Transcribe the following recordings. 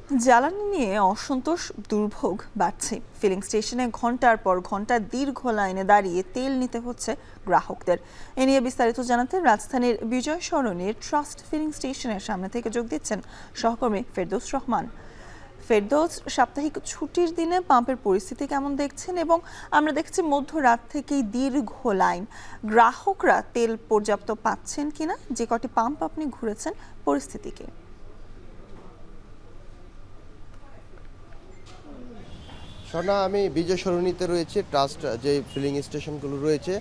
জ্বালানি নিয়ে অসন্তোষ দুর্ভোগ বাড়ছে। ফিলিং স্টেশনে ঘন্টার পর ঘন্টা দীর্ঘ লাইনে দাঁড়িয়ে তেল নিতে হচ্ছে গ্রাহকদের। এ নিয়ে বিস্তারিত জানাতে রাজধানীর বিজয় সরণির ট্রাস্ট ফিলিং স্টেশনের সামনে থেকে যোগ দিচ্ছেন সহকর্মী ফেরদৌস রহমান। ফেরদৌস, সাপ্তাহিক ছুটির দিনে পাম্পের পরিস্থিতি কেমন দেখছেন? এবং আমরা দেখছি মধ্যরাত থেকেই দীর্ঘ লাইন, গ্রাহকরা তেল পর্যাপ্ত পাচ্ছেন কিনা? যে কটি পাম্প আপনি ঘুরেছেন, পরিস্থিতিকে স্বর্ণা, আমি বিজয় সরণিতে রয়েছে ট্রাস্ট যে ফিলিং স্টেশনগুলো রয়েছে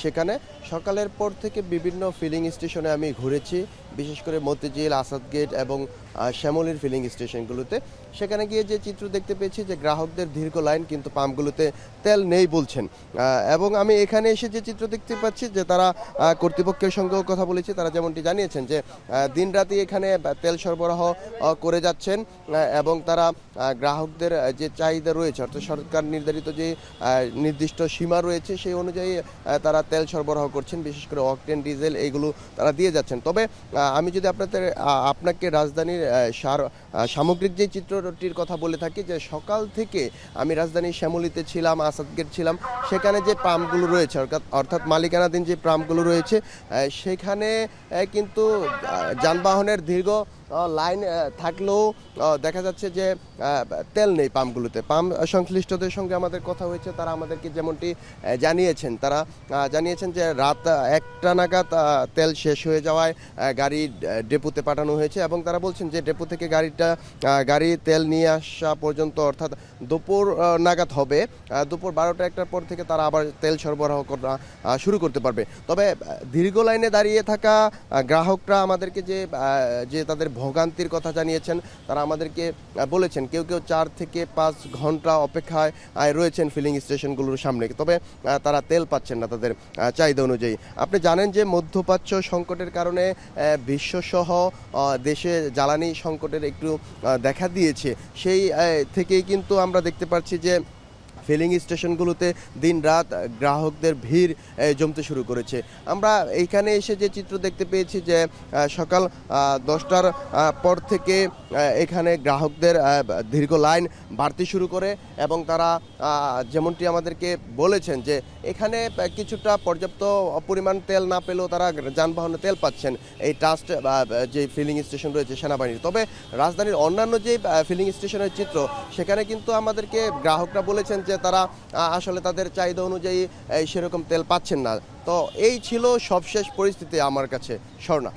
সেখানে সকালের পর থেকে বিভিন্ন ফিলিং স্টেশনে আমি ঘুরেছি, বিশেষ করে মতিঝিল, আসাদ গেট এবং শ্যামলীর ফিলিং স্টেশনগুলোতে। সেখানে গিয়ে যে চিত্র দেখতে পেয়েছি যে গ্রাহকদের দীর্ঘ লাইন, কিন্তু পাম্পগুলোতে তেল নেই বলছেন। এবং আমি এখানে এসে যে চিত্র দেখতে পাচ্ছি যে তারা কর্তৃপক্ষের সঙ্গেও কথা বলেছি, তারা যেমনটি জানিয়েছেন যে দিনরাতি এখানে তেল সরবরাহ করে যাচ্ছেন এবং তারা গ্রাহকদের যে চাহিদা রয়েছে, অর্থাৎ সরকার নির্ধারিত যে নির্দিষ্ট সীমা রয়েছে সেই অনুযায়ী তারা তেল সরবরাহ করছেন, বিশেষ করে অকটেন, ডিজেল এইগুলো তারা দিয়ে যাচ্ছেন। তবে আমি যদি আপনাকে রাজধানীর সামগ্রিক যে চিত্রটির কথা বলে থাকি, যে সকাল থেকে আমি রাজধানীর শ্যামলীতে ছিলাম, আসাদগেট ছিলাম, সেখানে যে পাম্পগুলো রয়েছে অর্থাৎ মালিকানাধীন যে পাম্পগুলো রয়েছে সেখানে কিন্তু যানবাহনের দীর্ঘ লাইন থাকলেও দেখা যাচ্ছে যে তেল নেই পাম্পগুলোতে। পাম্প সংশ্লিষ্টদের সঙ্গে আমাদের কথা হয়েছে, তারা আমাদেরকে যেমনটি জানিয়েছেন যে রাত 1টা নাগাদ তেল শেষ হয়ে যাওয়ায় গাড়ি ডেপোতে পাঠানো হয়েছে এবং তারা বলছেন যে ডেপো থেকে গাড়ি তেল নিয়ে আসা পর্যন্ত, অর্থাৎ দুপুর নাগাদ হবে, দুপুর 12টা 1টার পর থেকে তারা আবার তেল সরবরাহ করা শুরু করতে পারবে। তবে দীর্ঘ লাইনে দাঁড়িয়ে থাকা গ্রাহকরা আমাদেরকে যে তাদের ভোগান্তির কথা জানিয়েছেন, তারা আমাদেরকে বলেছেন কেউ 4 থেকে 5 ঘন্টা অপেক্ষায় রয়েছেন ফিলিং স্টেশনগুলোর সামনে, তবে তারা তেল পাচ্ছেন না তাদের চাহিদা অনুযায়ী। আপনি জানেন যে মধ্যপ্রাচ্য সংকটের কারণে বিশ্বসহ দেশে জ্বালানি সংকটের একটু দেখা দিয়েছে। সেই থেকেই কিন্তু আমরা দেখতে পাচ্ছি যে ফিলিং স্টেশনগুলোতে দিন রাত গ্রাহকদের ভিড় জমতে শুরু করেছে। আমরা এইখানে এসে যে চিত্র দেখতে পেয়েছি যে সকাল 10টার পর থেকে এখানে গ্রাহকদের দীর্ঘ লাইন বাড়তে শুরু করে এবং তারা যেমনটি আমাদেরকে বলেছেন যে এখানে কিছুটা পর্যাপ্ত পরিমাণ তেল না পেলেও তারা যানবাহনে তেল পাচ্ছেন এই ট্রাস্ট যে ফিলিং স্টেশন রয়েছে সেনাবাহিনীর। তবে রাজধানীর অন্যান্য যে ফিলিং স্টেশনের চিত্র, সেখানে কিন্তু আমাদেরকে গ্রাহকরা বলেছেন যে তারা আসলে তাদের চাহিদা অনুযায়ী সেরকম তেল পাচ্ছেন না। তো এই ছিল সবশেষ পরিস্থিতি আমার কাছে, স্বর্ণা।